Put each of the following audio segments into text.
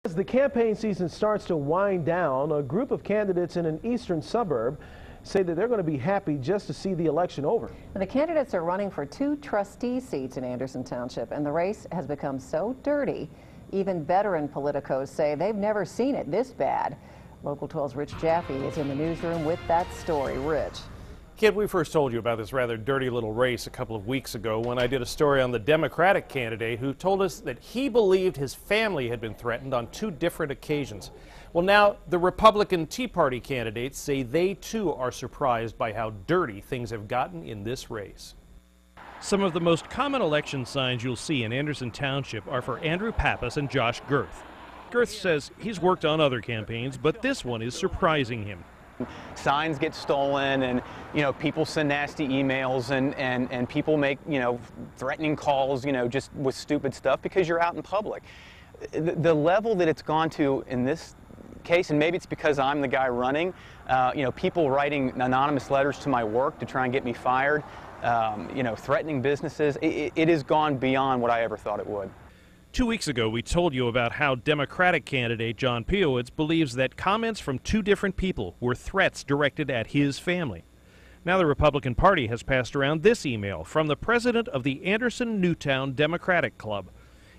As the campaign season starts to wind down, a group of candidates in an eastern suburb say that they're going to be happy just to see the election over. The candidates are running for 2 trustee seats in Anderson Township, and the race has become so dirty, even veteran politicos say they've never seen it this bad. Local 12's Rich Jaffe is in the newsroom with that story. Rich. Kid, we first told you about this rather dirty little race a couple of weeks ago when I did a story on the Democratic candidate who told us that he believed his family had been threatened on 2 different occasions. Well, now the Republican Tea Party candidates say they too are surprised by how dirty things have gotten in this race. Some of the most common election signs you'll see in Anderson Township are for Andrew Pappas and Josh Girth. Girth says he's worked on other campaigns, but this one is surprising him. Signs get stolen, and people send nasty emails, and people make threatening calls, just with stupid stuff because you're out in public. The level that it's gone to in this case, and maybe it's because I'm the guy running, people writing anonymous letters to my work to try and get me fired, threatening businesses. It has gone beyond what I ever thought it would. 2 weeks ago, we told you about how Democratic candidate John Piowitz believes that comments from 2 different people were threats directed at his family. Now the Republican Party has passed around this email from the president of the Anderson Newtown Democratic Club.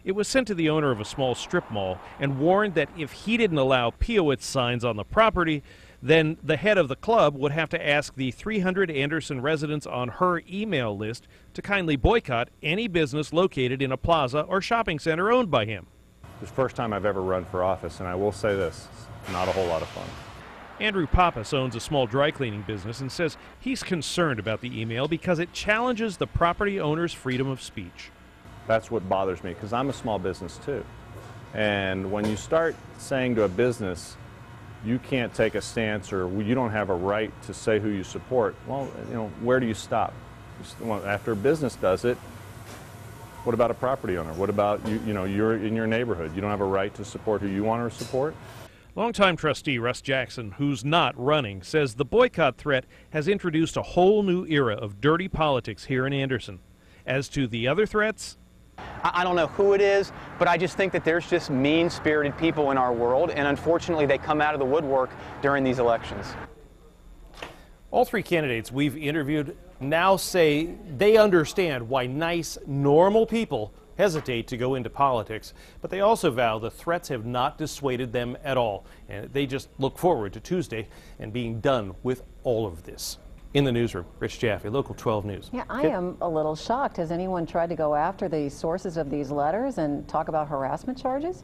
It was sent to the owner of a small strip mall and warned that if he didn't allow Piowitz signs on the property, then the head of the club would have to ask the 300 Anderson residents on her email list to kindly boycott any business located in a plaza or shopping center owned by him. It's the first time I've ever run for office, and I will say this, it's not a whole lot of fun. Andrew Pappas owns a small dry cleaning business and says he's concerned about the email because it challenges the property owner's freedom of speech. That's what bothers me, because I'm a small business too. And when you start saying to a business, you can't take a stance, or you don't have a right to say who you support, well, where do you stop? Well, after a business does it, what about a property owner? What about you're in your neighborhood? You don't have a right to support who you want to support? Longtime trustee Russ Jackson, who's not running, says the boycott threat has introduced a whole new era of dirty politics here in Anderson. As to the other threats, I don't know who it is, but I just think that there's just mean-spirited people in our world, and unfortunately they come out of the woodwork during these elections. all 3 candidates we've interviewed now say they understand why nice, normal people hesitate to go into politics, but they also vow the threats have not dissuaded them at all, and they just look forward to Tuesday and being done with all of this. In the newsroom, Rich Jaffe, Local 12 News. Yeah, I am a little shocked. Has anyone tried to go after the sources of these letters and talk about harassment charges?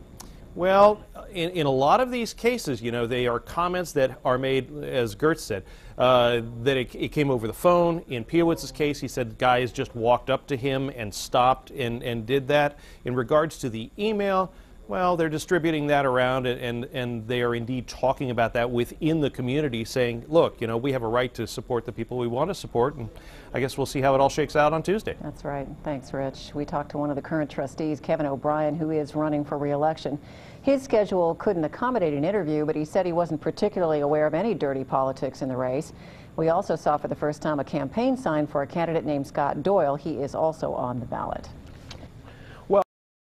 Well, in a lot of these cases, they are comments that are made, as Gertz said, that it came over the phone. In Piowitz's case, he said guys just walked up to him and stopped and did that. In regards to the email, well, they're distributing that around, and they are indeed talking about that within the community, saying, look, we have a right to support the people we want to support, and I guess we'll see how it all shakes out on Tuesday. That's right. Thanks, Rich. We talked to one of the current trustees, Kevin O'Brien, who is running for re-election. His schedule couldn't accommodate an interview, but he said he wasn't particularly aware of any dirty politics in the race. We also saw for the first time a campaign sign for a candidate named Scott Doyle. He is also on the ballot.